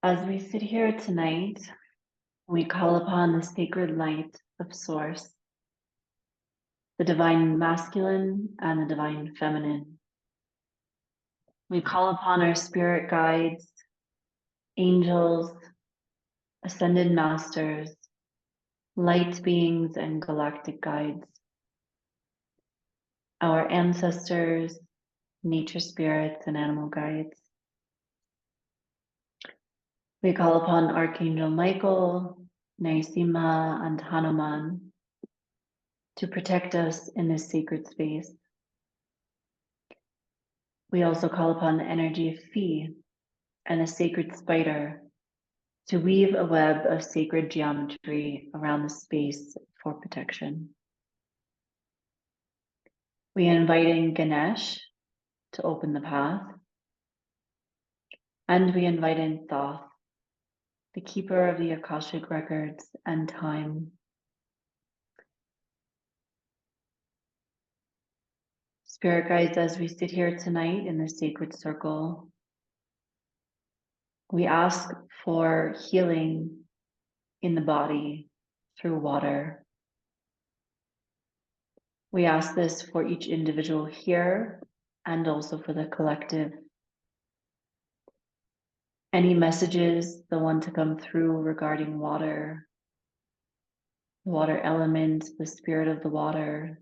As we sit here tonight, we call upon the sacred light of Source, the divine masculine and the divine feminine. We call upon our spirit guides, angels, ascended masters, light beings, and galactic guides, our ancestors, nature spirits, and animal guides. We call upon Archangel Michael, Naisima, and Hanuman to protect us in this sacred space. We also call upon the energy of Phi and the sacred spider to weave a web of sacred geometry around the space for protection. We invite in Ganesh to open the path, and we invite in Thoth, the keeper of the Akashic records and time. Spirit guides, as we sit here tonight in the sacred circle, we ask for healing in the body through water. We ask this for each individual here and also for the collective. Any messages that want to come through regarding water, the water element, the spirit of the water,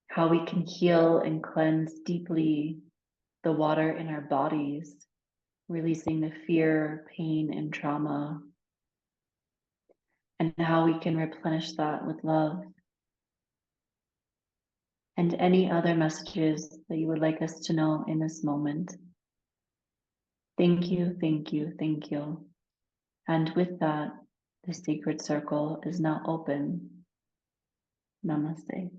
how we can heal and cleanse deeply the water in our bodies, releasing the fear, pain, and trauma, and how we can replenish that with love. And any other messages that you would like us to know in this moment. Thank you, thank you, thank you. And with that, the sacred circle is now open. Namaste.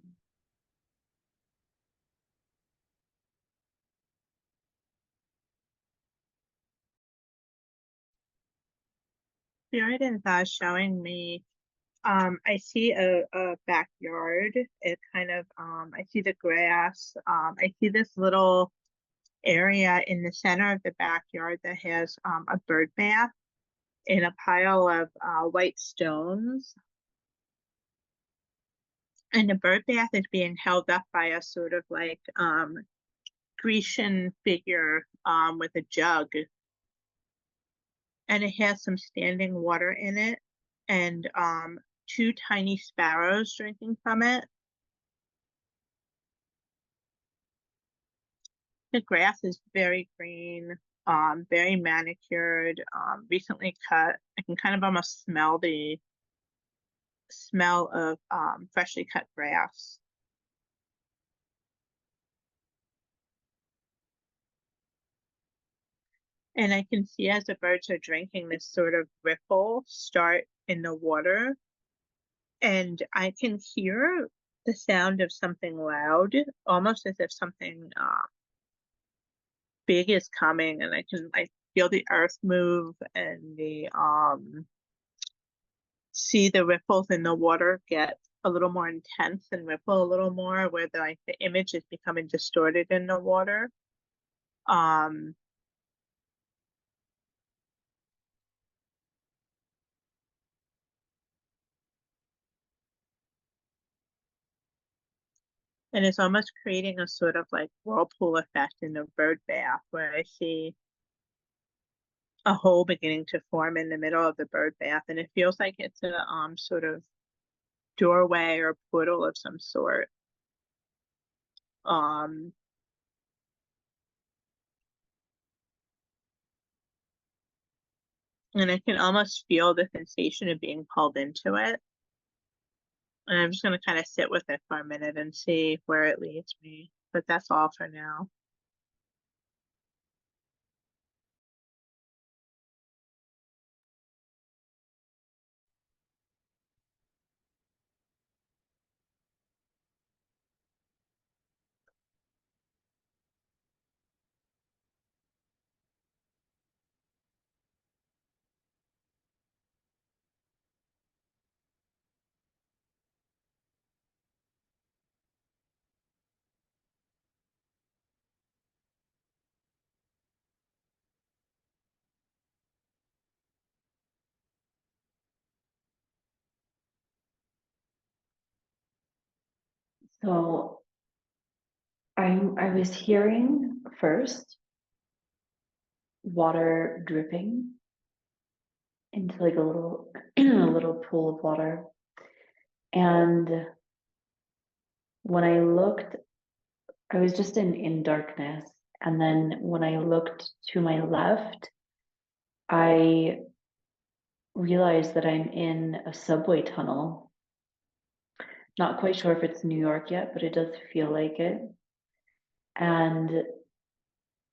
Spirit is showing me, I see a backyard. It kind of, I see the grass. I see this little area in the center of the backyard that has a bird bath in a pile of white stones. And the bird bath is being held up by a sort of like Grecian figure with a jug. And it has some standing water in it and two tiny sparrows drinking from it. The grass is very green, very manicured, recently cut. I can kind of almost smell the smell of freshly cut grass. And I can see as the birds are drinking this sort of ripple start in the water. And I can hear the sound of something loud, almost as if something big is coming. And I feel the earth move and see the ripples in the water get a little more intense and ripple a little more, where the image is becoming distorted in the water. And it's almost creating a sort of like whirlpool effect in the bird bath, where I see a hole beginning to form in the middle of the bird bath, and it feels like it's a sort of doorway or portal of some sort. And I can almost feel the sensation of being pulled into it. And I'm just going to kind of sit with it for a minute and see where it leads me. But that's all for now. So I was hearing first water dripping into like a little a little pool of water. And when I looked, I was just in darkness. And then when I looked to my left, I realized that I'm in a subway tunnel. Not quite sure if it's New York yet, but it does feel like it. And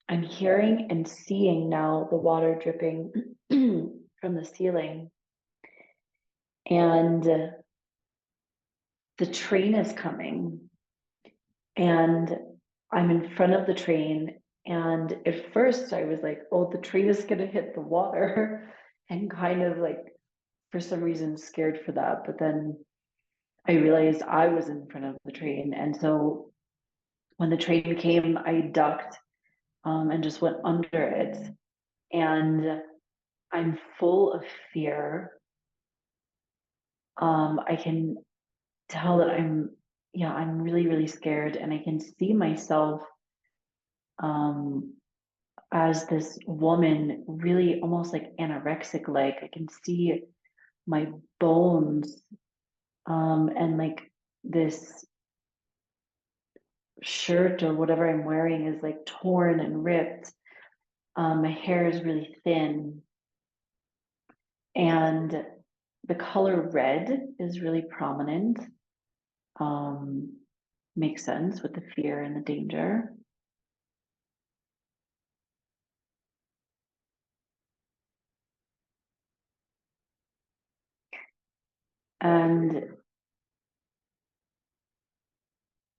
I'm hearing and seeing now the water dripping from the ceiling. And the train is coming. And I'm in front of the train. And at first I was like, oh, the train is going to hit the water. And kind of like, for some reason, scared for that. But then I realized I was in front of the train. And so when the train came, I ducked and just went under it. And I'm full of fear. I can tell that I'm really, really scared. And I can see myself um, as this woman, really almost like anorexic like. I can see my bones and like this shirt or whatever I'm wearing is like torn and ripped. My hair is really thin, and the color red is really prominent. Um, Makes sense with the fear and the danger. And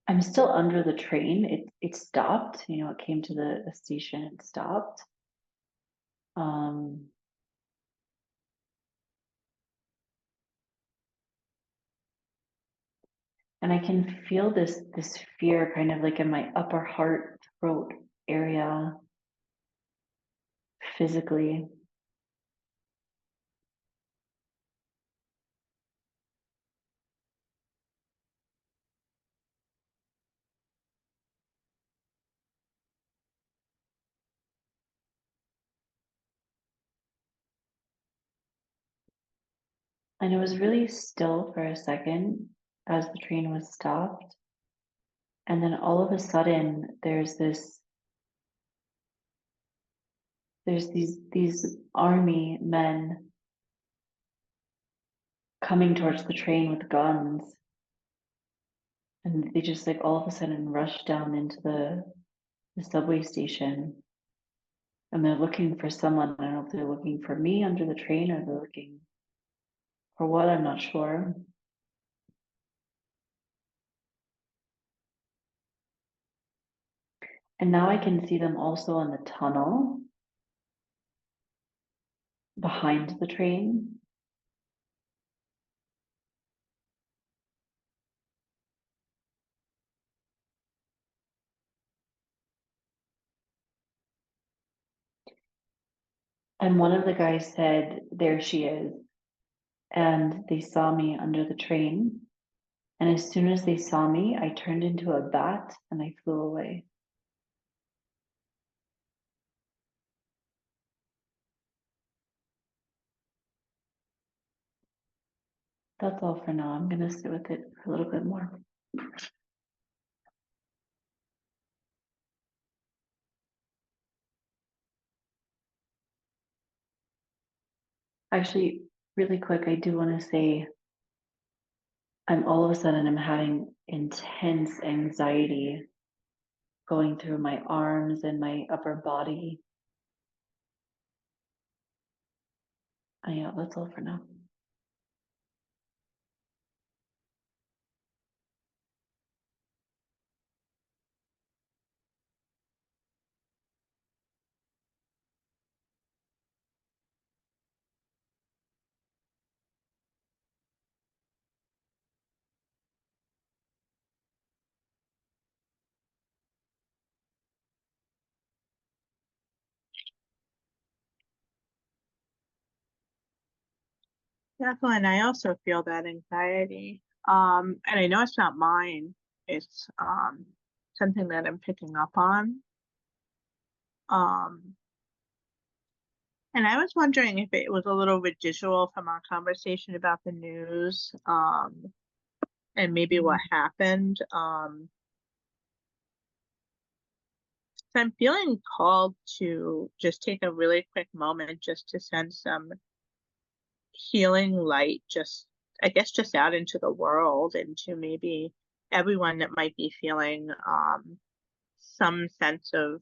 I'm still under the train. It stopped, it came to the station and stopped. Um, and I can feel this fear kind of like in my upper heart throat area physically. And it was really still for a second as the train was stopped. And then all of a sudden there's these army men coming towards the train with guns. And they just like all of a sudden rush down into the subway station. And they're looking for someone. I don't know if they're looking for me under the train or they're looking for what, I'm not sure. And now I can see them also in the tunnel behind the train. And one of the guys said, there she is. And they saw me under the train. And as soon as they saw me, I turned into a bat and I flew away. That's all for now. I'm going to sit with it for a little bit more. Actually, really quick, I do want to say I'm all of a sudden I'm having intense anxiety going through my arms and my upper body. Yeah, that's all for now. Definitely, and I also feel that anxiety. And I know it's not mine. it's something that I'm picking up on. And I was wondering if it was a little residual from our conversation about the news, and maybe what happened. So I'm feeling called to just take a really quick moment just to send some healing light, just, I guess, just out into the world and to maybe everyone that might be feeling some sense of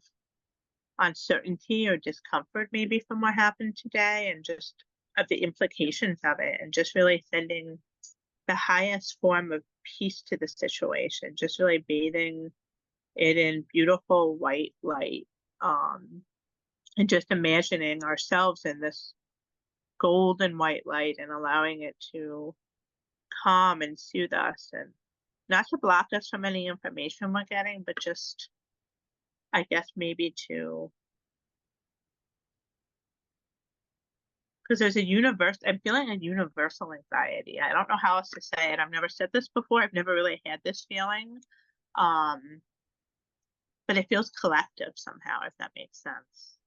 uncertainty or discomfort maybe from what happened today, and just of the implications of it, and just really sending the highest form of peace to the situation, just really bathing it in beautiful white light, and just imagining ourselves in this golden white light and allowing it to calm and soothe us, and not to block us from any information we're getting, but just, I guess, maybe to, because there's a I'm feeling a universal anxiety. I don't know how else to say it. I've never said this before. I've never really had this feeling. But it feels collective somehow, if that makes sense.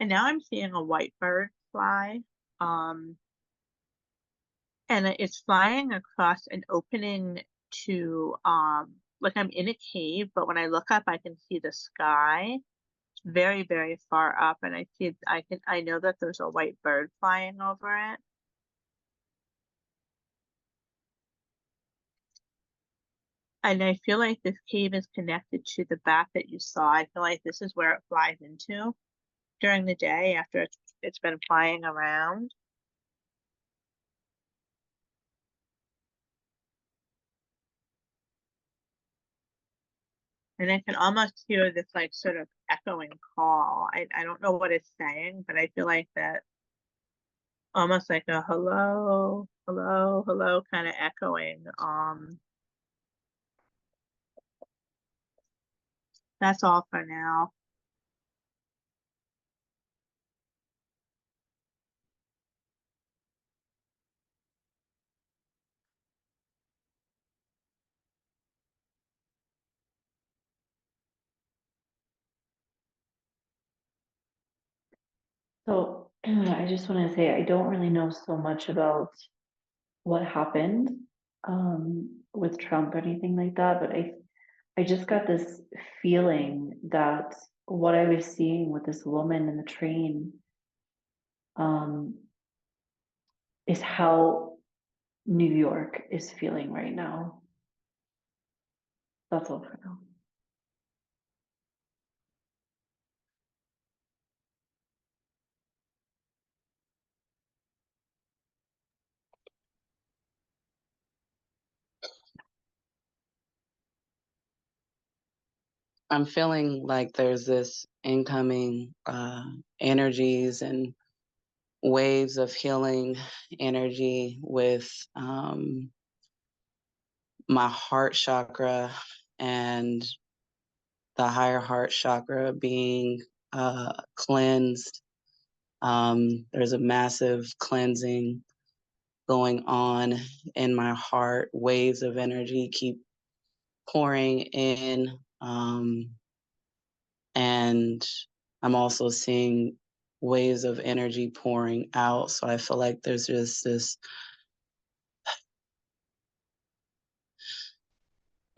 And now I'm seeing a white bird fly. Um, and it's flying across an opening to, like I'm in a cave, but when I look up, I can see the sky. It's very, very far up, and I know that there's a white bird flying over it. And I feel like this cave is connected to the back that you saw. I feel like this is where it flies into during the day after it's been flying around. And I can almost hear this like sort of echoing call. I don't know what it's saying, but I feel like that almost like a hello, hello, hello kind of echoing. That's all for now. So I just want to say I don't really know so much about what happened with Trump or anything like that, but I just got this feeling that what I was seeing with this woman in the train um, is how New York is feeling right now. That's all for now. I'm feeling like there's this incoming energies and waves of healing energy with my heart chakra and the higher heart chakra being cleansed. There's a massive cleansing going on in my heart. Waves of energy keep pouring in. And I'm also seeing waves of energy pouring out. So I feel like there's just this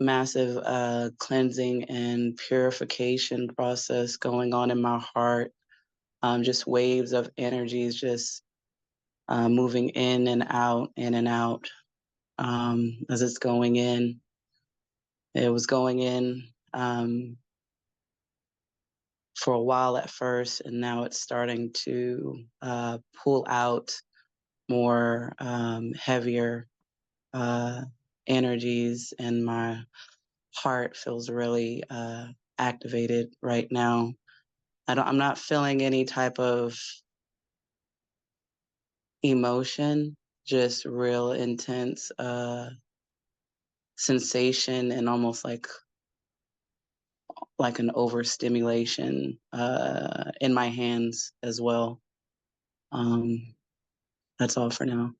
massive cleansing and purification process going on in my heart. Just waves of energies just moving in and out, as it's going in. It was going in for a while at first, and now it's starting to pull out more heavier energies, and my heart feels really activated right now. I'm not feeling any type of emotion, just real intense sensation and almost like like an overstimulation in my hands as well. That's all for now.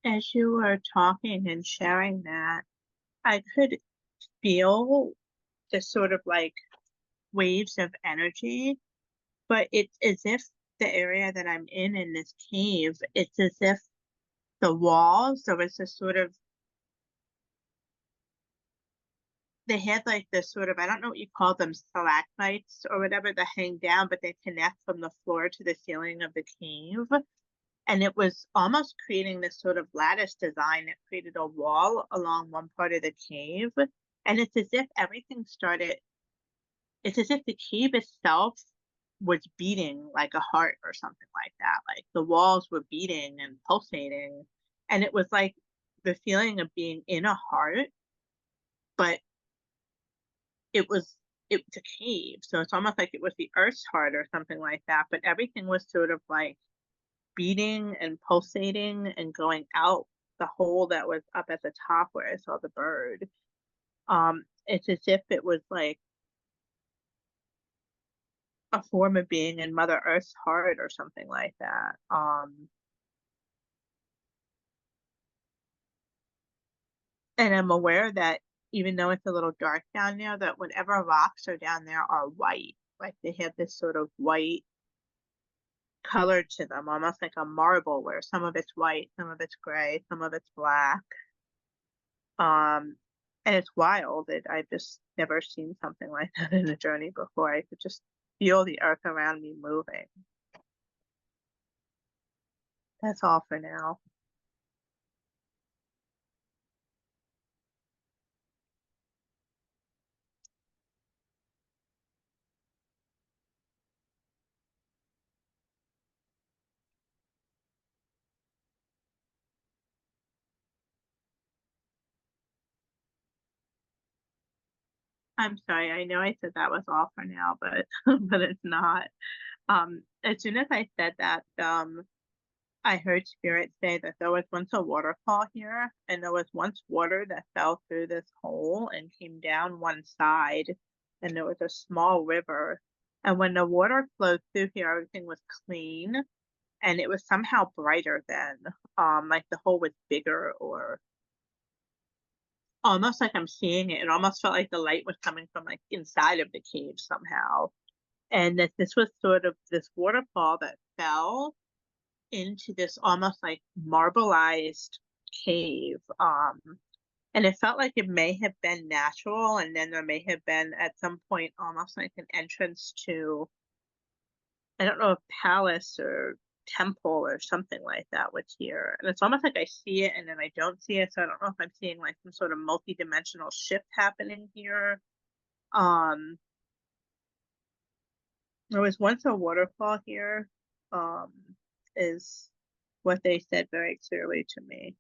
As you were talking and sharing that, I could feel the sort of like waves of energy, but it's as if the area that I'm in this cave, it's as if the walls, there was a sort of, they had like this sort of, I don't know what you call them, stalagmites or whatever that hang down, but they connect from the floor to the ceiling of the cave. And it was almost creating this sort of lattice design that created a wall along one part of the cave. And it's as if everything started, it's as if the cave itself was beating like a heart or something like that. Like the walls were beating and pulsating. And it was like the feeling of being in a heart, but it's a cave. So it's almost like it was the earth's heart or something like that. But everything was sort of like beating and pulsating and going out the hole that was up at the top where I saw the bird. It's as if it was like a form of being in Mother Earth's heart or something like that. And I'm aware that even though it's a little dark down there, that whatever rocks are down there are white. Like they have this sort of white color to them, almost like a marble where some of it's white, some of it's gray, some of it's black. And it's wild that I've just never seen something like that in a journey before. I could just feel the earth around me moving. That's all for now. I'm sorry, I know I said that was all for now, but but it's not. As soon as I said that, I heard Spirit say that there was once a waterfall here, and there was once water that fell through this hole and came down one side, and there was a small river. And when the water flowed through here, everything was clean, and it was somehow brighter then. Like the hole was bigger, or almost like I'm seeing it. It almost felt like the light was coming from like inside of the cave somehow. And that this was sort of this waterfall that fell into this almost like marbleized cave. And it felt like it may have been natural, and then there may have been at some point almost like an entrance to, I don't know, a palace or temple or something like that was here. And it's almost like I see it and then I don't see it. So I don't know if I'm seeing like some sort of multi-dimensional shift happening here. Um, there was once a waterfall here, is what they said very clearly to me.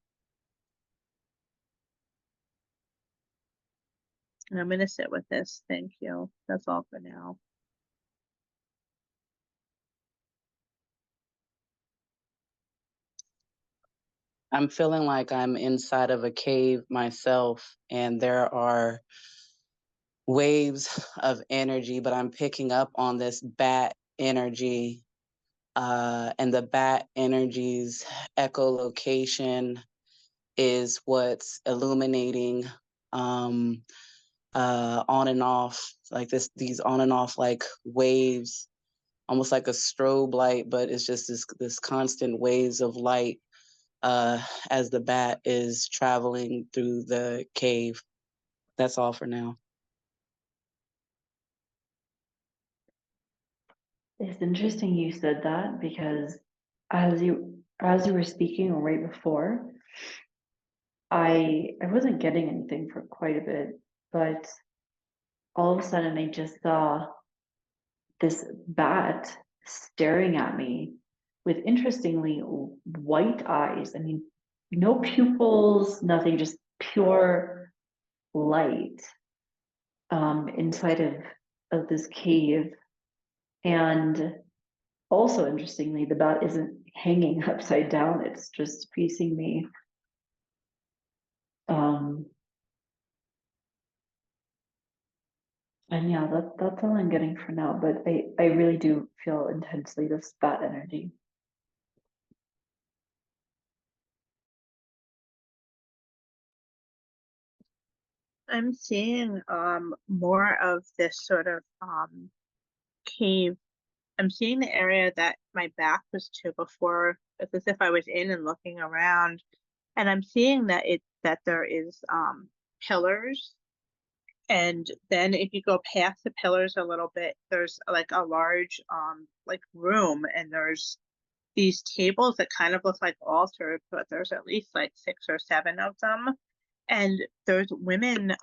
And I'm going to sit with this. Thank you. That's all for now. I'm feeling like I'm inside of a cave myself, and there are waves of energy, but I'm picking up on this bat energy, and the bat energy's echolocation is what's illuminating on and off, like these on and off like waves, almost like a strobe light, but it's just this constant waves of light as the bat is traveling through the cave. That's all for now. It's interesting you said that, because as you were speaking right before, I wasn't getting anything for quite a bit, but all of a sudden I just saw this bat staring at me with interestingly white eyes. I mean, no pupils, nothing, just pure light inside of this cave. And also interestingly, the bat isn't hanging upside down, it's just facing me. And yeah, that's all I'm getting for now, but I really do feel intensely this bat energy. I'm seeing more of this sort of cave. I'm seeing the area that my back was to before. It's as if I was in and looking around, and I'm seeing that there is pillars, and then if you go past the pillars a little bit, there's like a large like room, and there's these tables that kind of look like altars, but there's at least like 6 or 7 of them, and there's women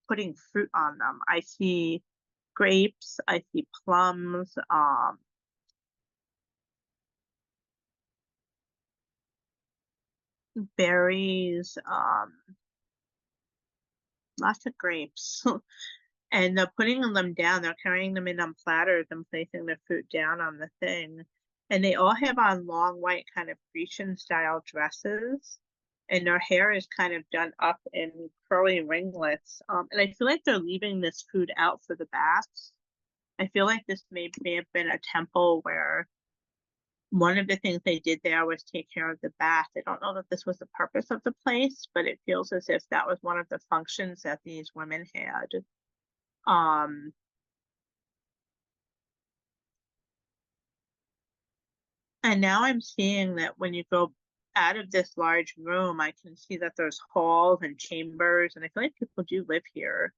putting fruit on them. I see grapes, I see plums, berries, lots of grapes. And they're putting them down. They're carrying them in on platters and placing the fruit down on the thing. And they all have on long white kind of Grecian style dresses. And their hair is kind of done up in curly ringlets. And I feel like they're leaving this food out for the bats. I feel like this may have been a temple where one of the things they did there was take care of the bats. I don't know that this was the purpose of the place, but it feels as if that was one of the functions that these women had. Um, and now I'm seeing that when you go out of this large room, I can see that there's halls and chambers, and I feel like people do live here.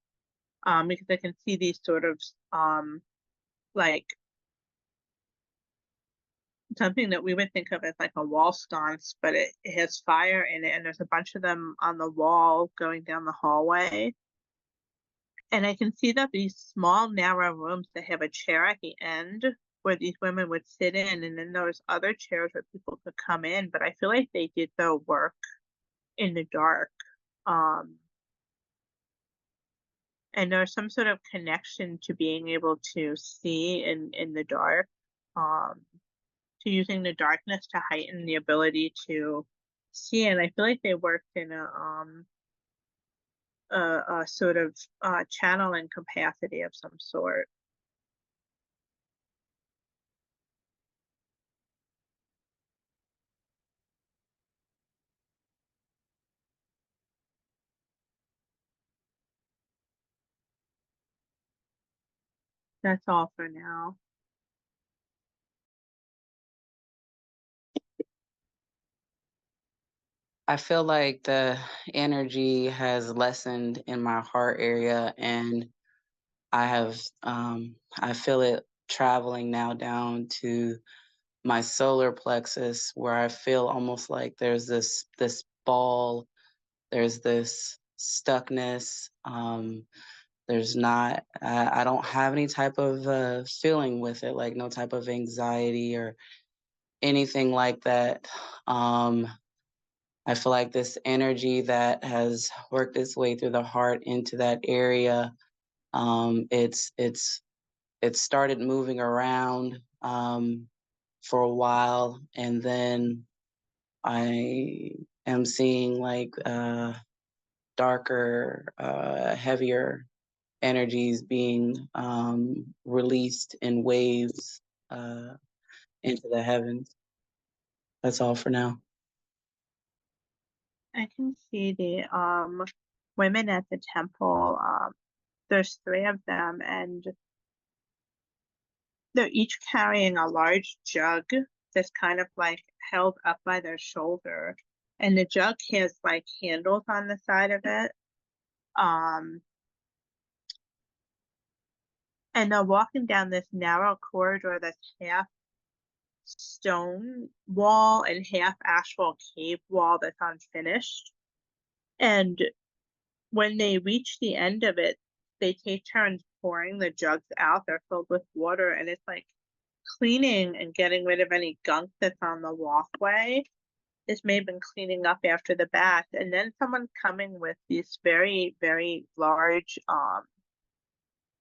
Because I can see these sort of like something that we would think of as like a wall sconce, but it has fire in it, and there's a bunch of them on the wall going down the hallway. And I can see that these small, narrow rooms that have a chair at the end where these women would sit in, and then there's other chairs where people could come in, but I feel like they did their work in the dark. And there's some sort of connection to being able to see in the dark, to using the darkness to heighten the ability to see. And I feel like they worked in a sort of channeling capacity of some sort. That's all for now. I feel like the energy has lessened in my heart area, and I feel it traveling now down to my solar plexus, where I feel almost like there's this ball, there's this stuckness. There's not, I don't have any type of feeling with it, like no type of anxiety or anything like that. I feel like this energy that has worked its way through the heart into that area, it's started moving around for a while, and then I am seeing like darker, heavier energies being released in waves into the heavens. That's all for now. I can see the women at the temple. There's 3 of them, and they're each carrying a large jug that's kind of like held up by their shoulder. And the jug has like handles on the side of it. And they're walking down this narrow corridor that's half stone wall and half actual cave wall that's unfinished. And when they reach the end of it, they take turns pouring the jugs out. They're filled with water, and it's like cleaning and getting rid of any gunk that's on the walkway. this may have been cleaning up after the bath, and then someone coming with these very, very large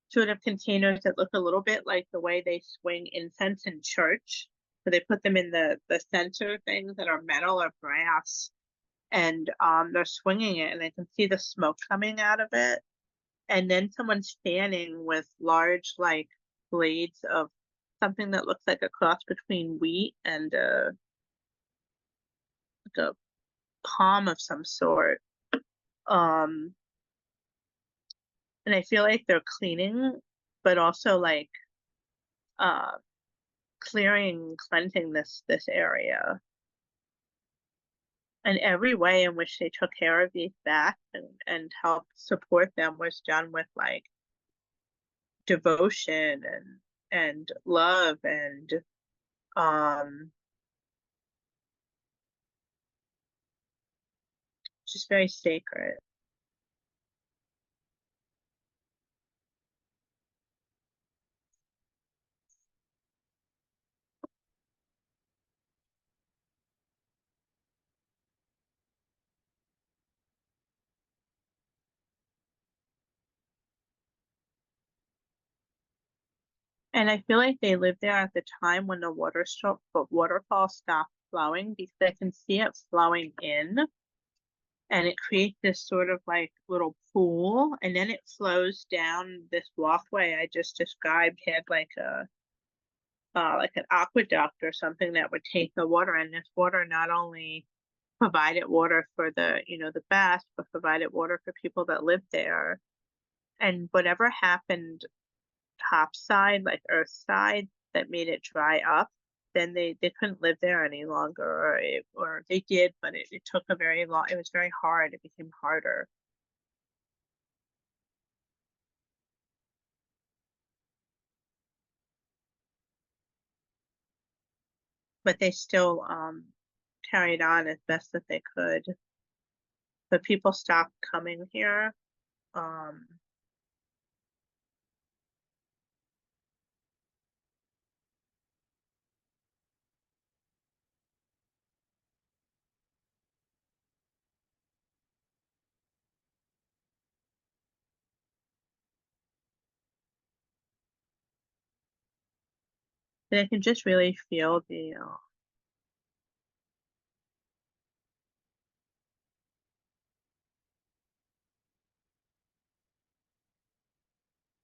sort of containers that look a little bit like the way they swing incense in church. So they put them in the censer things that are metal or brass, and they're swinging it, and I can see the smoke coming out of it. And then someone's fanning with large, like, blades of something that looks like a cross between wheat and like a palm of some sort. And I feel like they're cleaning, but also like clearing, cleansing this area. And every way in which they took care of these bats and helped support them was done with like devotion and love and just very sacred. And I feel like they lived there at the time when the waterfall stopped flowing, because I can see it flowing in, and it creates this sort of like little pool, and then it flows down this walkway I just described, had like an aqueduct or something that would take the water, and this water not only provided water for the the baths, but provided water for people that lived there. And whatever happened topside, like earth side, that made it dry up, then they couldn't live there any longer, or they did, but it took a very long, it was very hard, it became harder. But they still carried on as best that they could. But people stopped coming here. And I can just really feel the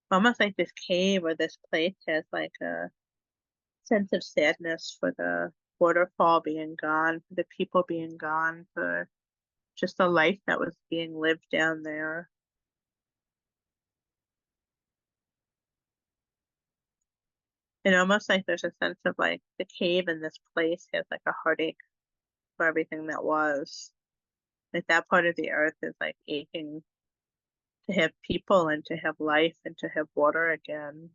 almost like this cave or this place has like a sense of sadness for the waterfall being gone, for the people being gone, for just the life that was being lived down there. And almost like there's a sense of like the cave in this place has like a heartache for everything that was. Like that part of the earth is like aching to have people and to have life and to have water again.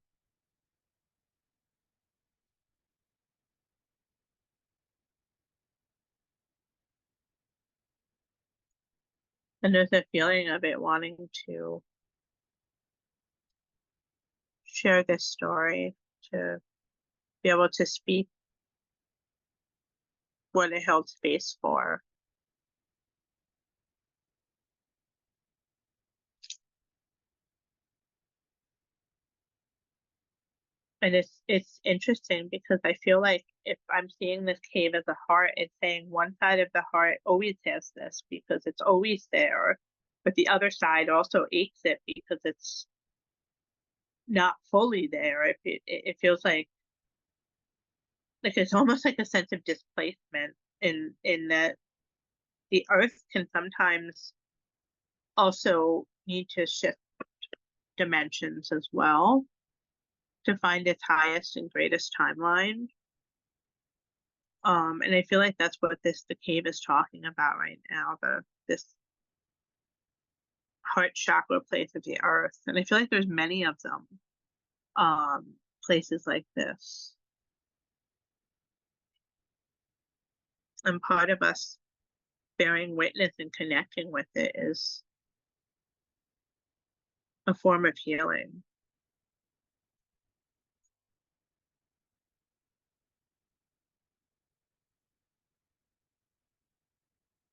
And there's a feeling of it wanting to share this story, to be able to speak what it held space for. And it's interesting because I feel like if I'm seeing this cave as a heart, it's saying one side of the heart always has this because it's always there, but the other side also aches it because it's not fully there. It feels like it's almost like a sense of displacement in that the earth can sometimes also need to shift dimensions as well to find its highest and greatest timeline. And I feel like that's what the cave is talking about right now, this heart chakra place of the earth. And I feel like there's many of them, places like this. And part of us bearing witness and connecting with it is a form of healing.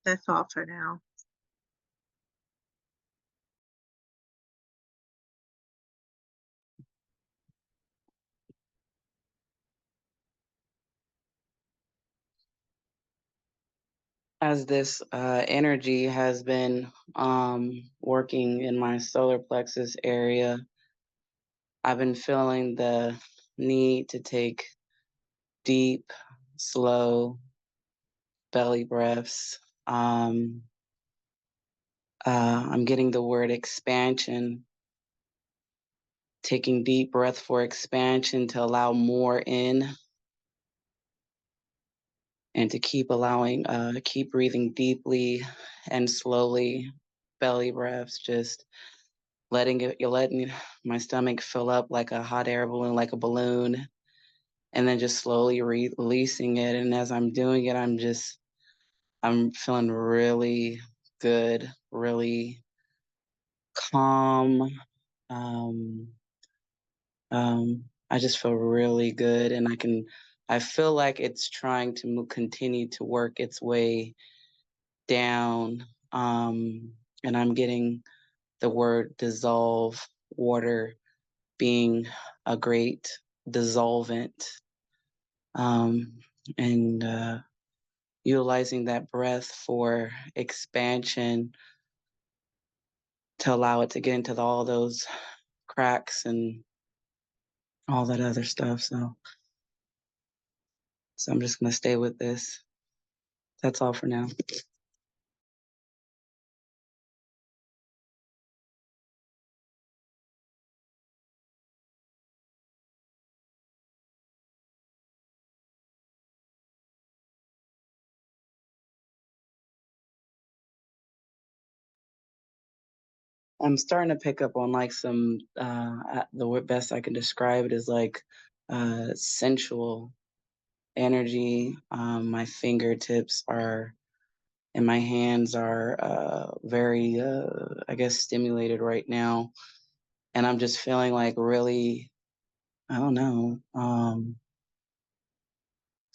That's all for now. As this energy has been working in my solar plexus area, I've been feeling the need to take deep, slow belly breaths. I'm getting the word expansion, taking deep breath for expansion to allow more in and to keep allowing, keep breathing deeply and slowly, belly breaths, just you're letting my stomach fill up like a hot air balloon, like a balloon, and then just slowly releasing it. And as I'm doing it, I'm feeling really good, really calm. Um, I just feel really good, and I feel like it's trying to continue to work its way down. And I'm getting the word dissolve, water being a great dissolvent, and utilizing that breath for expansion to allow it to get into all those cracks and all that other stuff. So I'm just gonna stay with this. That's all for now. I'm starting to pick up on like some the best I can describe it is like sensual energy. My fingertips are and my hands are very I guess stimulated right now, and I'm just feeling like really, I don't know,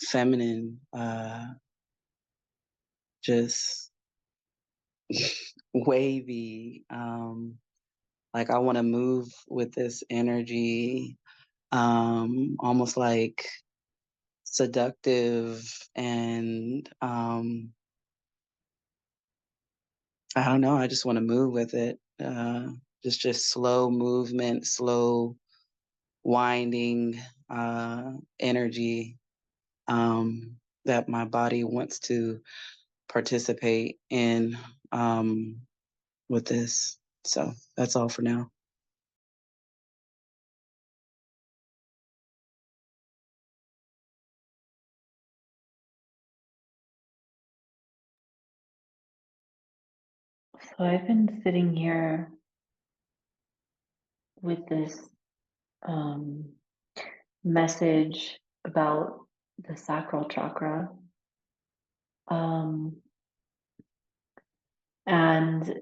feminine, just wavy. Like I want to move with this energy, almost like seductive and I don't know, I just want to move with it. Just slow movement, slow winding energy that my body wants to participate in with this. So that's all for now. So I've been sitting here with this message about the sacral chakra. And a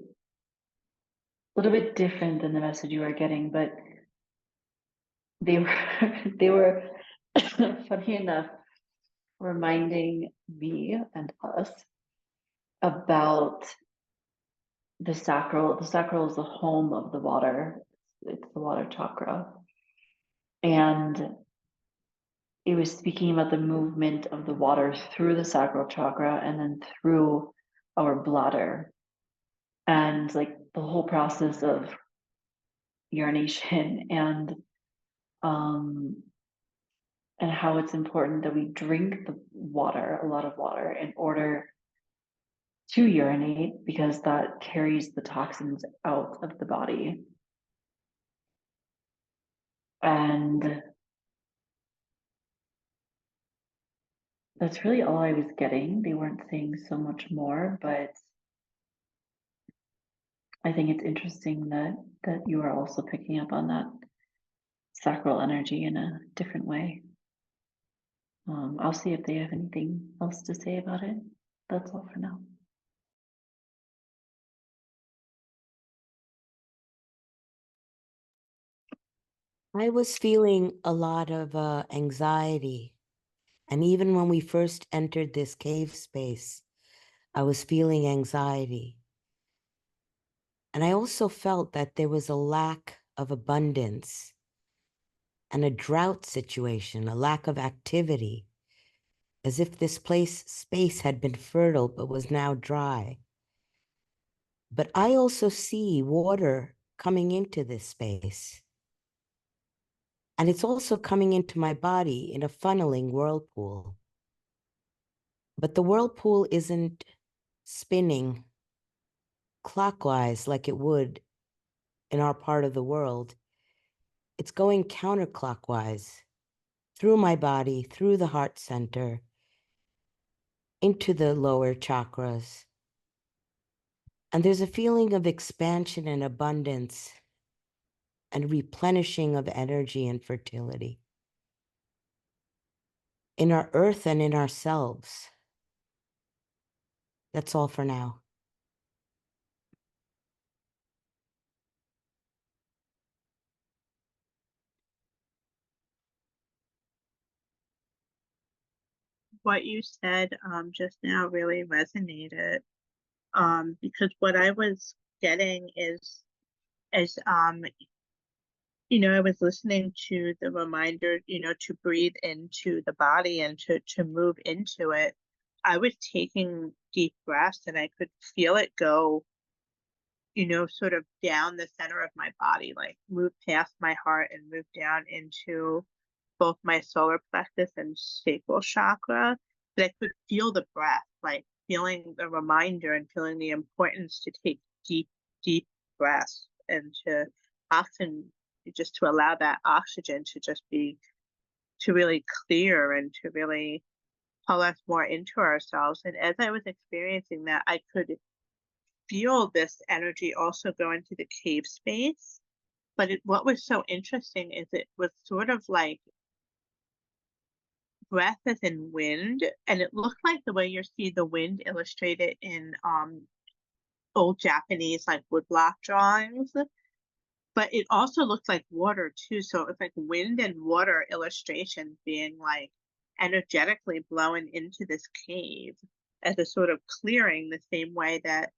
little bit different than the message you are getting, but they were they were funny enough reminding me and us about the sacral. The sacral is the home of the water. It's the water chakra. And it was speaking about the movement of the water through the sacral chakra and then through our bladder. And like the whole process of urination and how it's important that we drink the water, a lot of water, in order to urinate because that carries the toxins out of the body. And that's really all I was getting. They weren't saying so much more, but I think it's interesting that you are also picking up on that sacral energy in a different way. I'll see if they have anything else to say about it. That's all for now. I was feeling a lot of anxiety. And even when we first entered this cave space, I was feeling anxiety. And I also felt that there was a lack of abundance and a drought situation, a lack of activity, as if this space had been fertile but was now dry. But I also see water coming into this space. And it's also coming into my body in a funneling whirlpool. But the whirlpool isn't spinning clockwise like it would in our part of the world. It's going counterclockwise through my body, through the heart center, into the lower chakras. And there's a feeling of expansion and abundance and replenishing of energy and fertility in our earth and in ourselves. That's all for now. What you said just now really resonated, because what I was getting is as I was listening to the reminder, to breathe into the body and to move into it. I was taking deep breaths and I could feel it go, sort of down the center of my body, like move past my heart and move down into both my solar plexus and sacral chakra. But I could feel the breath, like feeling the reminder and feeling the importance to take deep, deep breaths and to often just to allow that oxygen to just be to really clear and to really pull us more into ourselves. And as I was experiencing that, I could feel this energy also go into the cave space. But what was so interesting is it was sort of like breath as in wind, and it looked like the way you see the wind illustrated in old Japanese like woodblock drawings. But it also looked like water too. So it's like wind and water illustrations being like energetically blown into this cave as a sort of clearing, the same way that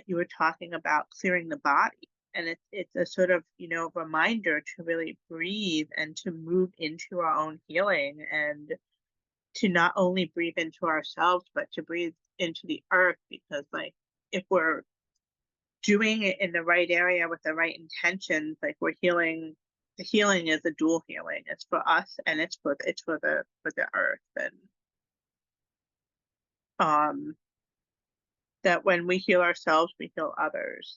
you were talking about clearing the body. And it's a sort of, reminder to really breathe and to move into our own healing and to not only breathe into ourselves, but to breathe into the earth, because like if we're doing it in the right area with the right intentions, like we're healing. The healing is a dual healing. It's for us and it's for the earth. And that when we heal ourselves, we heal others.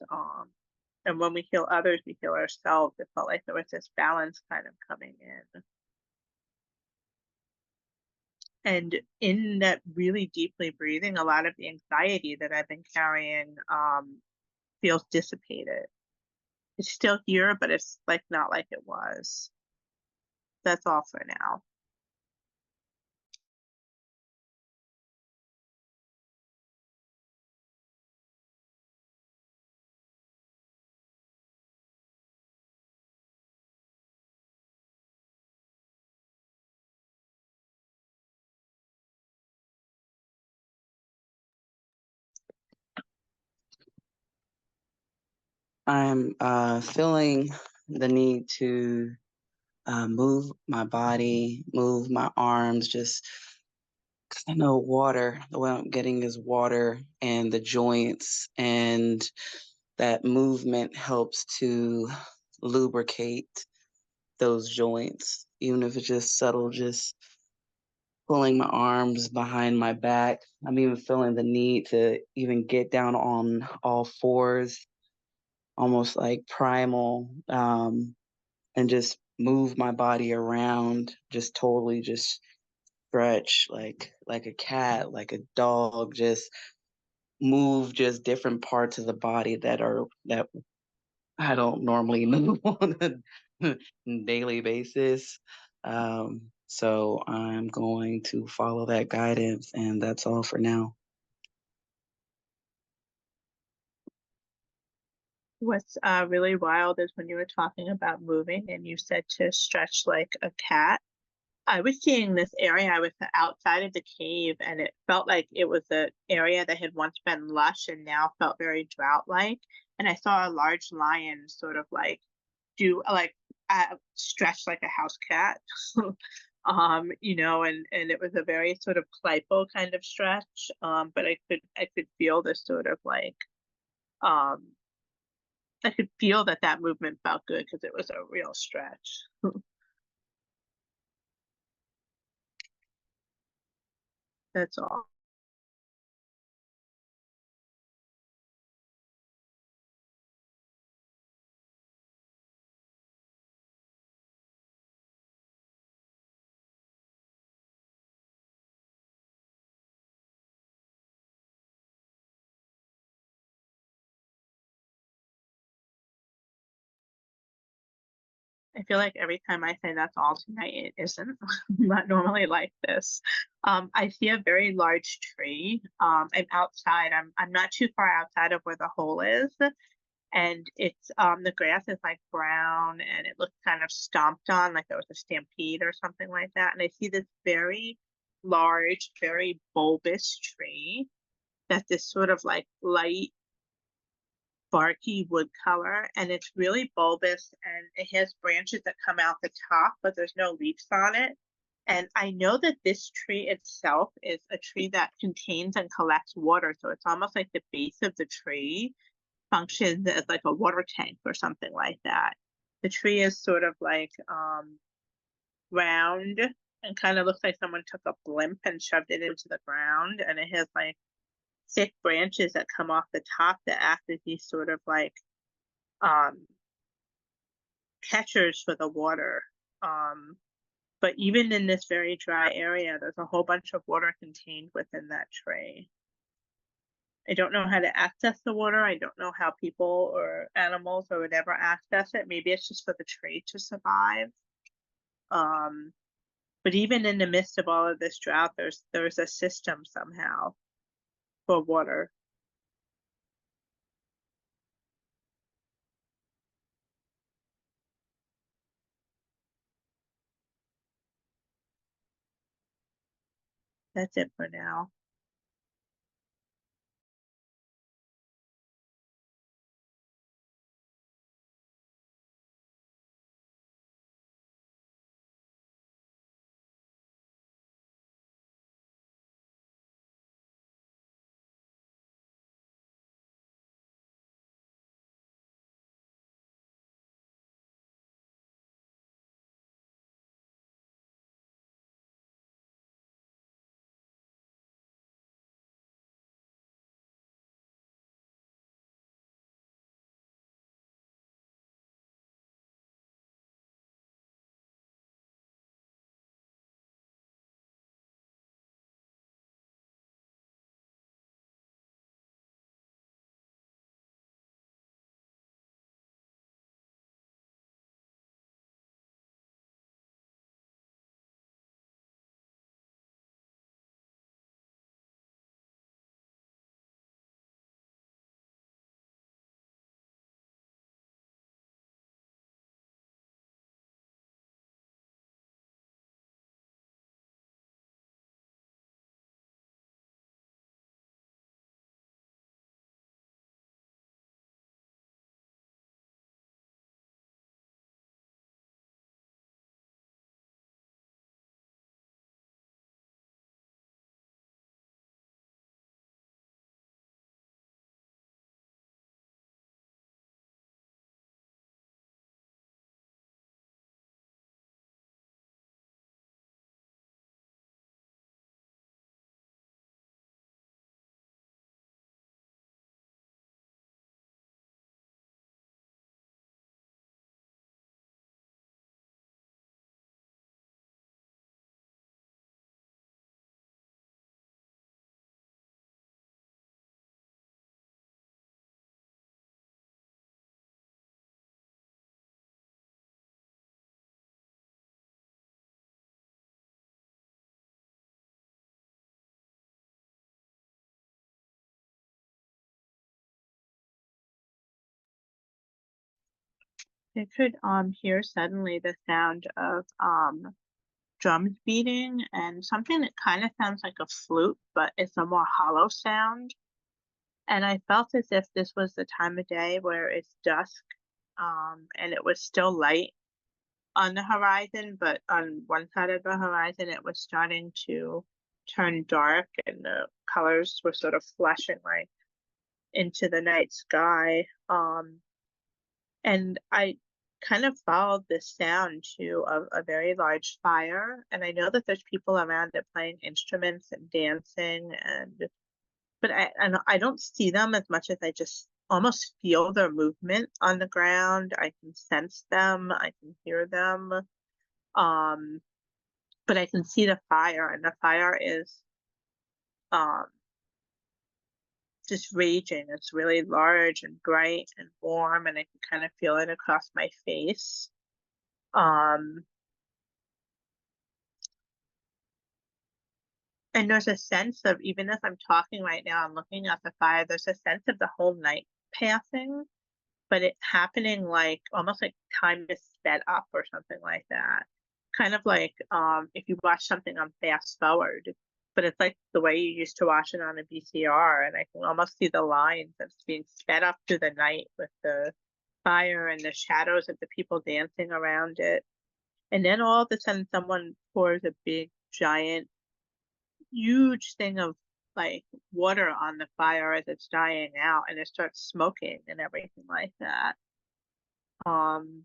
And when we heal others, we heal ourselves. It felt like there was this balance kind of coming in. And in that really deeply breathing, a lot of the anxiety that I've been carrying feels dissipated. It's still here, but it's like not like it was. That's all for now. I'm feeling the need to move my body, move my arms, just 'cause I know water, the way I'm getting is water and the joints, and that movement helps to lubricate those joints, even if it's just subtle, just pulling my arms behind my back. I'm even feeling the need to even get down on all fours, almost like primal, and just move my body around, just totally just stretch like a cat, like a dog, just move just different parts of the body that I don't normally move on a daily basis. So I'm going to follow that guidance, and that's all for now. What's really wild is when you were talking about moving and you said to stretch like a cat. I was seeing this area. I was outside of the cave, and it felt like it was an area that had once been lush and now felt very drought-like. And I saw a large lion sort of like do like stretch like a house cat. You know, and it was a very sort of playful kind of stretch. But I could feel this sort of like um I could feel that that movement felt good because it was a real stretch. That's all. I feel like every time I say that's all tonight, it isn't. Not normally like this. I see a very large tree. I'm outside. I'm not too far outside of where the hole is, and it's the grass is like brown and it looks kind of stomped on, like there was a stampede or something like that. And I see this very large, very bulbous tree that's this sort of like light barky wood color, and it's really bulbous, and it has branches that come out the top, but there's no leaves on it. And I know that this tree itself is a tree that contains and collects water, so it's almost like the base of the tree functions as like a water tank or something like that. The tree is sort of like round and kind of looks like someone took a blimp and shoved it into the ground, and it has like thick branches that come off the top that act as these sort of like um, catchers for the water. Um, but even in this very dry area, there's a whole bunch of water contained within that tree. I don't know how to access the water. I don't know how people or animals or whatever access it. Maybe it's just for the tree to survive. But even in the midst of all of this drought, there's a system somehow for water. That's it for now. I could hear suddenly the sound of drums beating and something that kind of sounds like a flute, but it's a more hollow sound. And I felt as if this was the time of day where it's dusk, and it was still light on the horizon, but on one side of the horizon, it was starting to turn dark and the colors were sort of flashing like into the night sky. And I kind of followed this sound to a very large fire. And I know that there's people around it playing instruments and dancing, but I don't see them as much as I just almost feel their movement on the ground. I can sense them, I can hear them. But I can see the fire, and the fire is um just raging. It's really large and bright and warm, and I can kind of feel it across my face. Um, and there's a sense of, even as I'm talking right now and looking at the fire, there's a sense of the whole night passing, but it happening like almost like time is sped up or something like that. Kind of like if you watch something on fast forward, but it's like the way you used to watch it on a VCR, and I can almost see the lines of being sped up through the night with the fire and the shadows of the people dancing around it. And then all of a sudden someone pours a big, giant, huge thing of like water on the fire as it's dying out, and it starts smoking and everything like that. Um,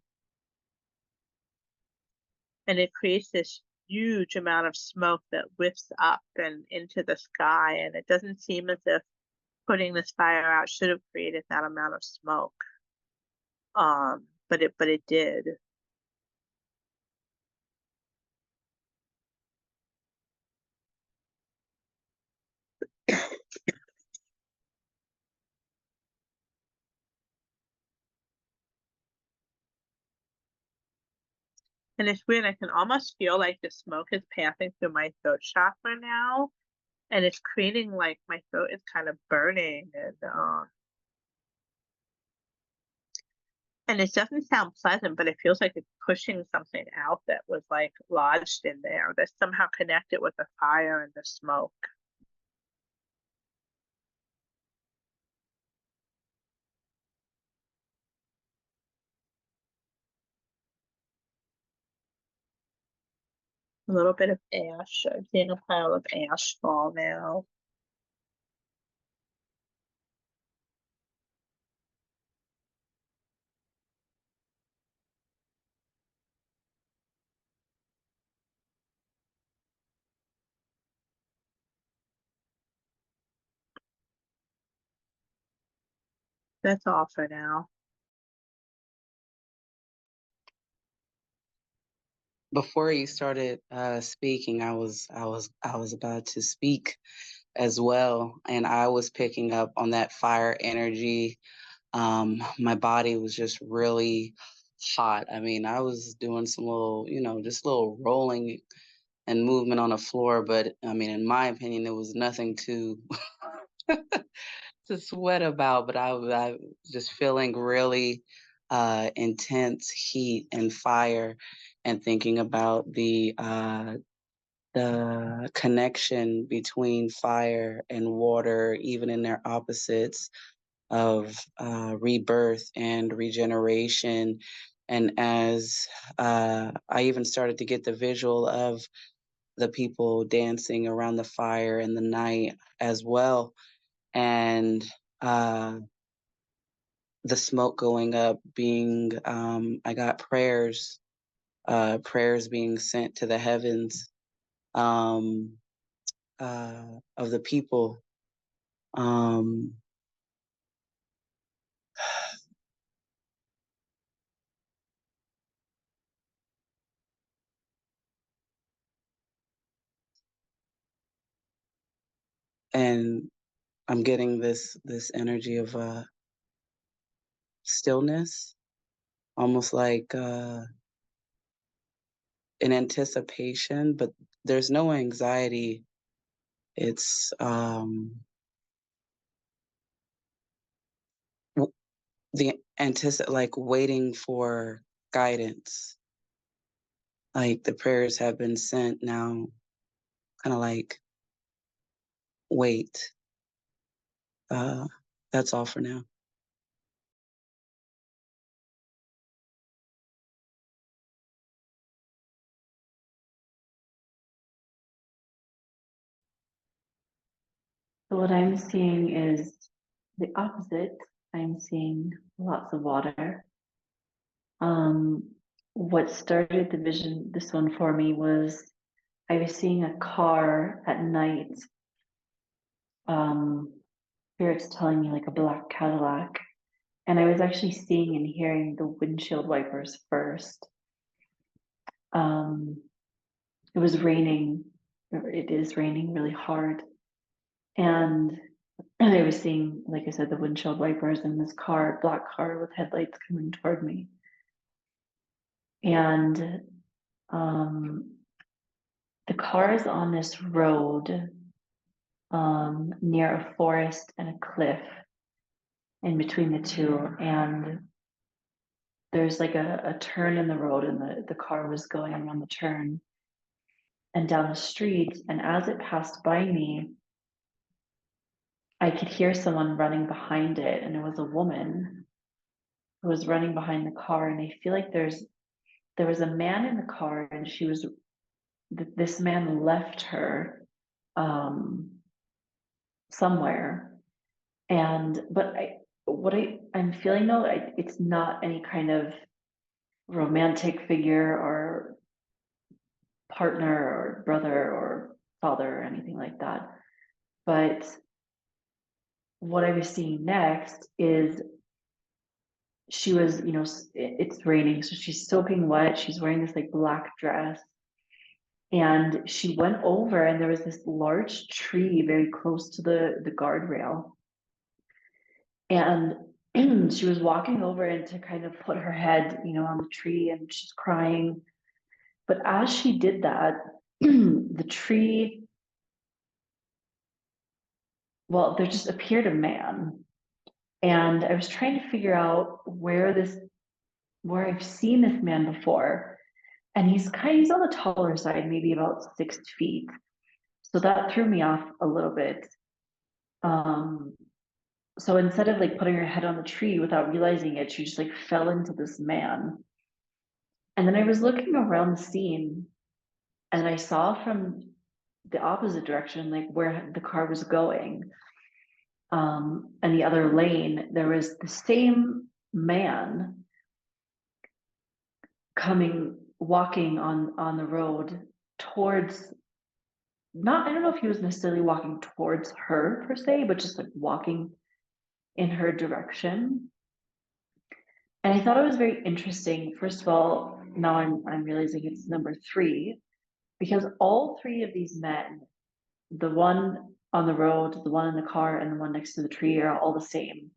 and it creates this huge amount of smoke that lifts up and into the sky, and it doesn't seem as if putting this fire out should have created that amount of smoke. But it did. And it's weird, I can almost feel like the smoke is passing through my throat chakra now, and it's creating like my throat is kind of burning, and it doesn't sound pleasant, but it feels like it's pushing something out that was like lodged in there that's somehow connected with the fire and the smoke. A little bit of ash. I'm seeing a pile of ash fall now. That's all for now. Before you started speaking, I was about to speak as well, and I was picking up on that fire energy. My body was just really hot. I mean, I was doing some little, just little rolling and movement on the floor, but I mean, in my opinion, there was nothing to to sweat about. But I was just feeling really intense heat and fire, and thinking about the connection between fire and water, even in their opposites, of rebirth and regeneration. And as I even started to get the visual of the people dancing around the fire in the night as well, and uh, the smoke going up, being, I got prayers being sent to the heavens, um, of the people. Um, and I'm getting this energy of stillness, almost like an anticipation, but there's no anxiety. It's the like waiting for guidance. like the prayers have been sent now, kind of like wait. That's all for now. So what I'm seeing is the opposite. I'm seeing lots of water. What started the vision, this one for me, was I was seeing a car at night. Spirits telling me like a black Cadillac. And I was actually seeing and hearing the windshield wipers first. It was raining, or it is raining really hard. And I was seeing, like I said, the windshield wipers in this car, black car with headlights coming toward me. And the car is on this road near a forest and a cliff in between the two. And there's like a turn in the road, and the car was going around the turn and down the street. And as it passed by me, I could hear someone running behind it, and it was a woman who was running behind the car. And I feel like there was a man in the car, and this man left her somewhere. But I'm feeling though, it's not any kind of romantic figure or partner or brother or father or anything like that. But what I was seeing next is she was, it's raining, so she's soaking wet. She's wearing this like black dress. And she went over, and there was this large tree very close to the guardrail. And she was walking over and to kind of put her head, on the tree, and she's crying. But as she did that, the tree, well, there just appeared a man. And I was trying to figure out where I've seen this man before. And he's on the taller side, maybe about 6 feet. So that threw me off a little bit. So instead of like putting her head on the tree without realizing it, she just like fell into this man. And then I was looking around the scene, and I saw from the opposite direction, like where the car was going, and the other lane, there was the same man walking on the road towards, I don't know if he was necessarily walking towards her per se, but just like walking in her direction. And I thought it was very interesting. First of all, now I'm realizing it's number 3, because all 3 of these men, the one on the road, the one in the car, and the one next to the tree, are all the same.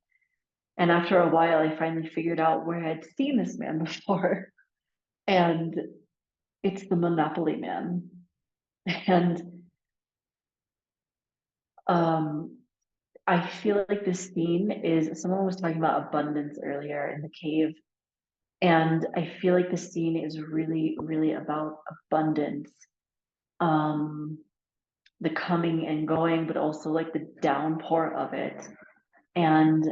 And after a while, I finally figured out where I'd seen this man before. And it's the Monopoly man. And I feel like this scene is, someone was talking about abundance earlier in the cave. And I feel like the scene is really, really about abundance. The coming and going, but also like the downpour of it. And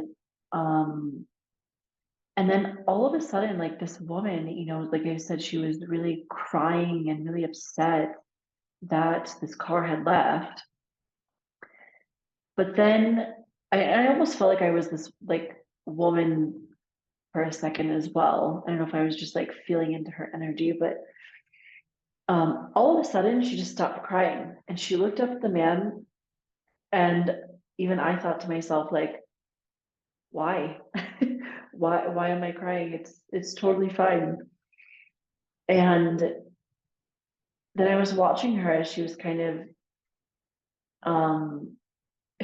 then all of a sudden, like this woman, like I said, she was really crying and really upset that this car had left. But then I almost felt like I was this like woman for a second as well. I don't know if I was just like feeling into her energy, but all of a sudden she just stopped crying, and she looked up at the man. And even I thought to myself, like, why? why am I crying? It's totally fine. And then I was watching her as she was kind of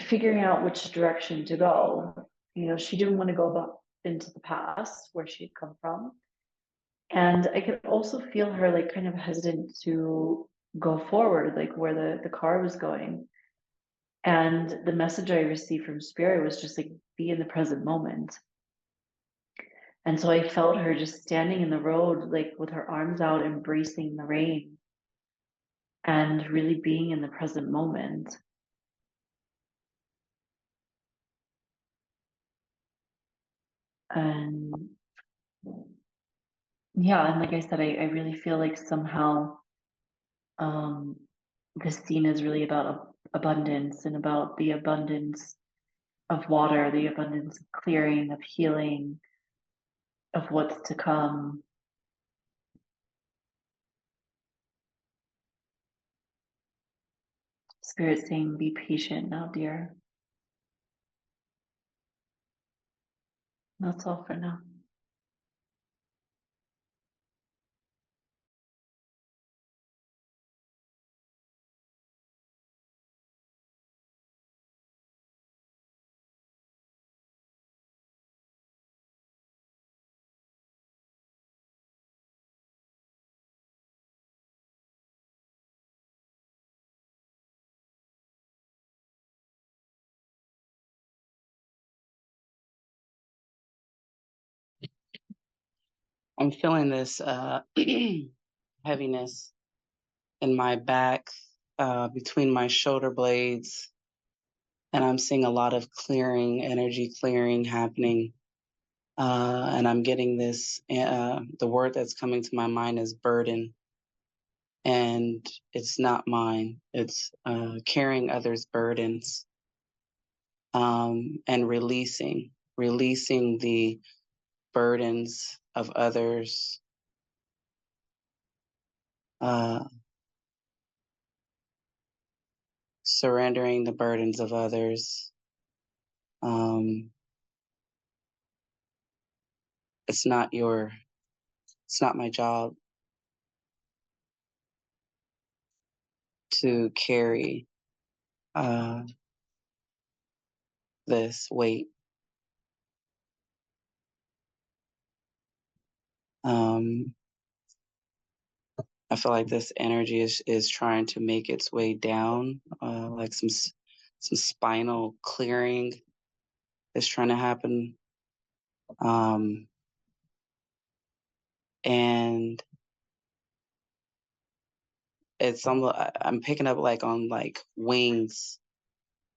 figuring out which direction to go. She didn't want to go back into the past where she'd come from. And I could also feel her like kind of hesitant to go forward, like where the car was going. And the message I received from Spirit was just like, be in the present moment. And so I felt her just standing in the road, like with her arms out, embracing the rain and really being in the present moment. And yeah, and like I said, I really feel like somehow this scene is really about abundance and about the abundance of water, the abundance of clearing, of healing, of what's to come. Spirit saying, be patient now, dear. That's all for now. I'm feeling this heaviness in my back, between my shoulder blades, and I'm seeing a lot of clearing, energy clearing happening. And I'm getting this, the word that's coming to my mind is burden. And it's not mine. It's carrying others' burdens, and releasing the burdens of others, surrendering the burdens of others. It's not my job to carry this weight. I feel like this energy is trying to make its way down, like some spinal clearing is trying to happen. And it's I'm picking up like on like wings,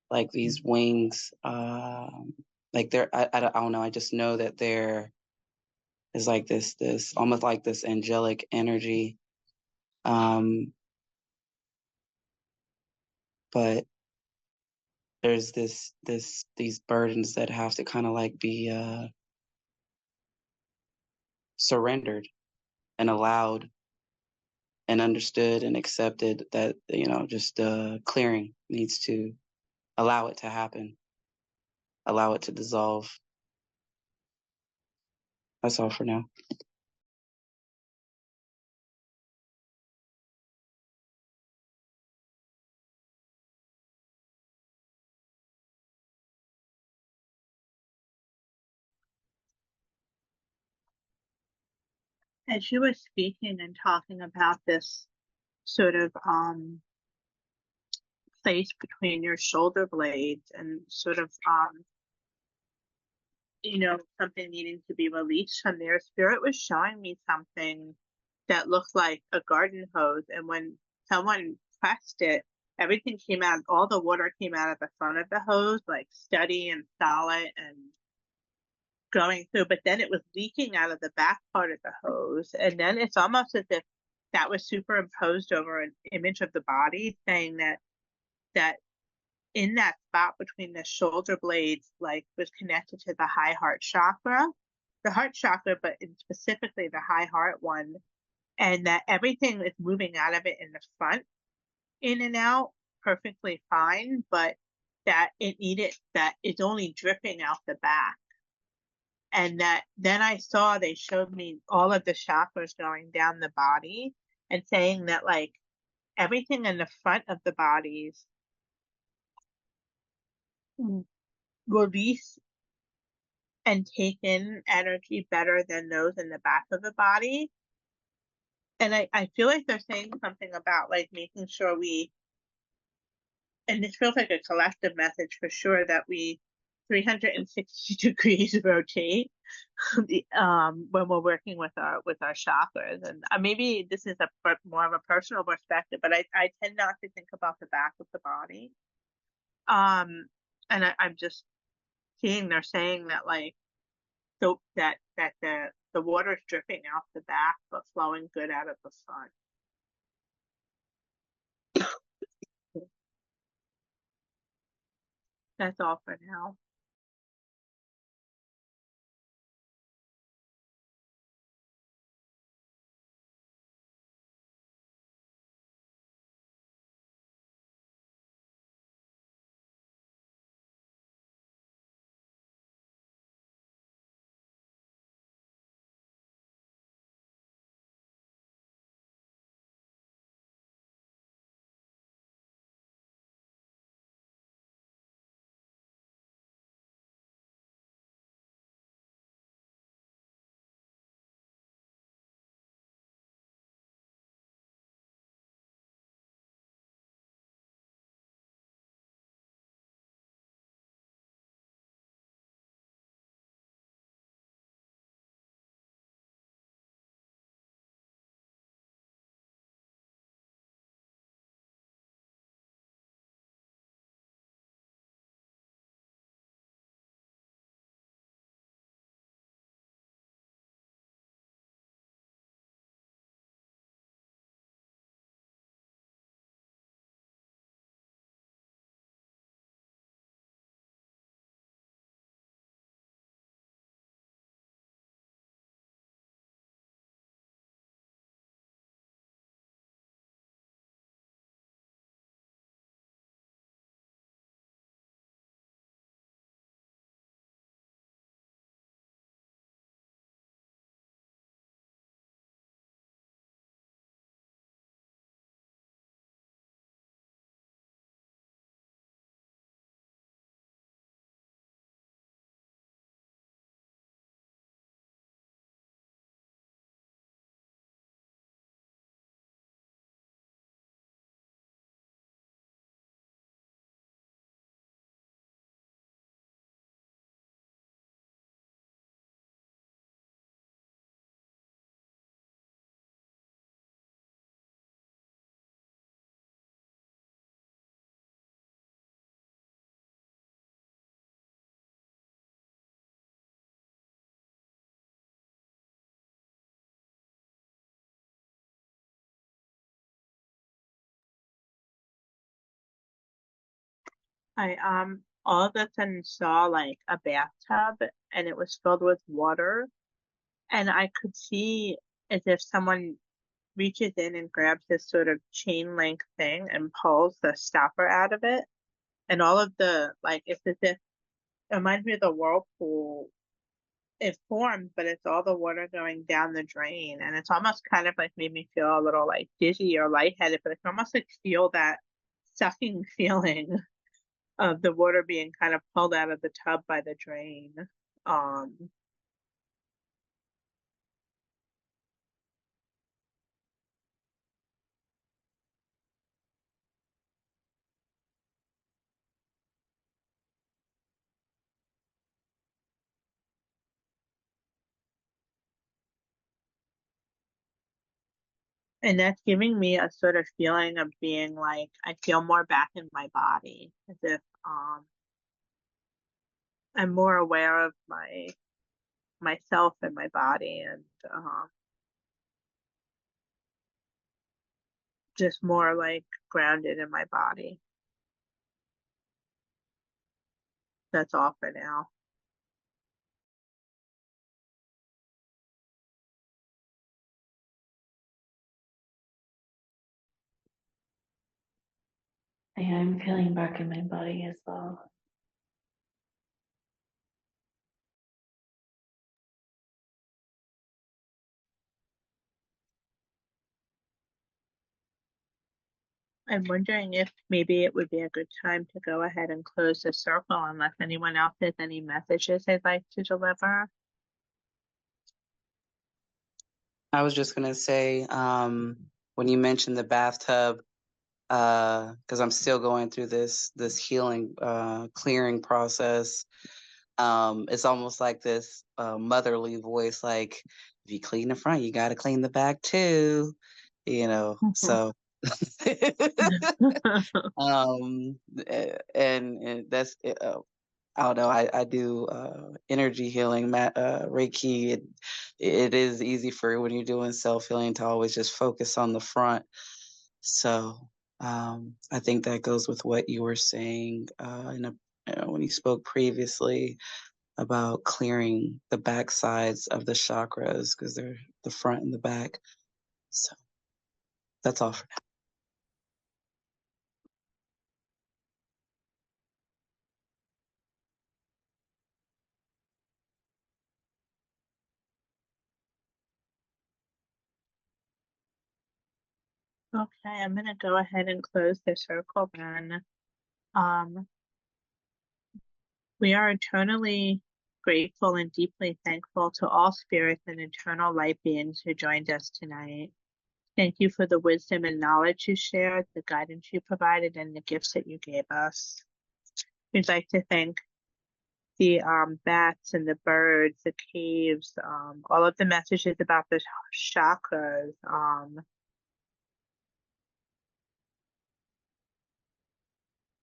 like these wings, like I don't know. I just know that there is like this almost like this angelic energy. But there's these burdens that have to kind of like be surrendered and allowed and understood and accepted, that just clearing needs to allow it to happen, allow it to dissolve. That's all for now. As you were speaking and talking about this sort of place between your shoulder blades and sort of something needing to be released from there, Spirit was showing me something that looked like a garden hose, and when someone pressed it, everything came out, all the water came out of the front of the hose, like steady and solid and going through, but then it was leaking out of the back part of the hose. And then it's almost as if that was superimposed over an image of the body, saying that in that spot between the shoulder blades, like, was connected to the high heart chakra, but specifically the high heart one, and that everything is moving out of it in the front, in and out, perfectly fine, but that it's only dripping out the back. And that then they showed me all of the chakras going down the body and saying that, like, everything in the front of the bodies release and take in energy better than those in the back of the body. And I feel like they're saying something about, like, making sure and this feels like a collective message for sure, that we 360 degrees rotate, when we're working with our chakras. And maybe this is more of a personal perspective, but I tend not to think about the back of the body. And I'm just seeing they're saying that like so that the water is dripping out the back but flowing good out of the front. That's all for now. I all of a sudden saw like a bathtub and it was filled with water, and I could see as if someone reaches in and grabs this sort of chain link thing and pulls the stopper out of it, and all of the like it's as if it reminds me of the whirlpool. It formed, but it's all the water going down the drain, and it's almost kind of like made me feel a little like dizzy or lightheaded, but I can almost like feel that sucking feeling of the water being kind of pulled out of the tub by the drain. Um, and that's giving me a sort of feeling of being like I feel more back in my body, as if I'm more aware of myself and my body, and just more like grounded in my body. That's all for now. Yeah, I'm feeling back in my body as well. I'm wondering if maybe it would be a good time to go ahead and close the circle unless anyone else has any messages they'd like to deliver. I was just gonna say, when you mentioned the bathtub, because I'm still going through this healing, clearing process. It's almost like this motherly voice, like, if you clean the front, you got to clean the back too, you know. So, and that's I don't know. I do energy healing, Reiki. It is easy for when you're doing self healing to always just focus on the front. So I think that goes with what you were saying when you spoke previously about clearing the back sides of the chakras because they're the front and the back. So that's all for now. Okay, I'm gonna go ahead and close the circle then. We are eternally grateful and deeply thankful to all spirits and eternal light beings who joined us tonight. Thank you for the wisdom and knowledge you shared, the guidance you provided, and the gifts that you gave us. We'd like to thank the bats and the birds, the caves, all of the messages about the chakras,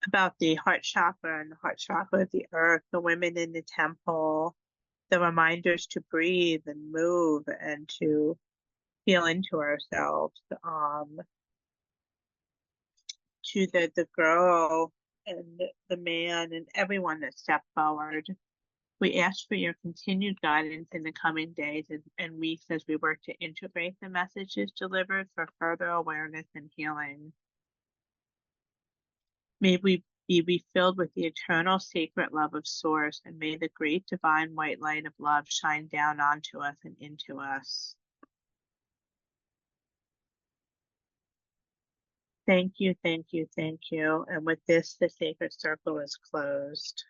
about the heart chakra and the heart chakra of the earth, the women in the temple, the reminders to breathe and move and to feel into ourselves, to the girl and the man and everyone that stepped forward. We ask for your continued guidance in the coming days and weeks as we work to integrate the messages delivered for further awareness and healing. May we be refilled with the eternal sacred love of Source, and may the great divine white light of love shine down onto us and into us. Thank you, thank you, thank you. And with this, the sacred circle is closed.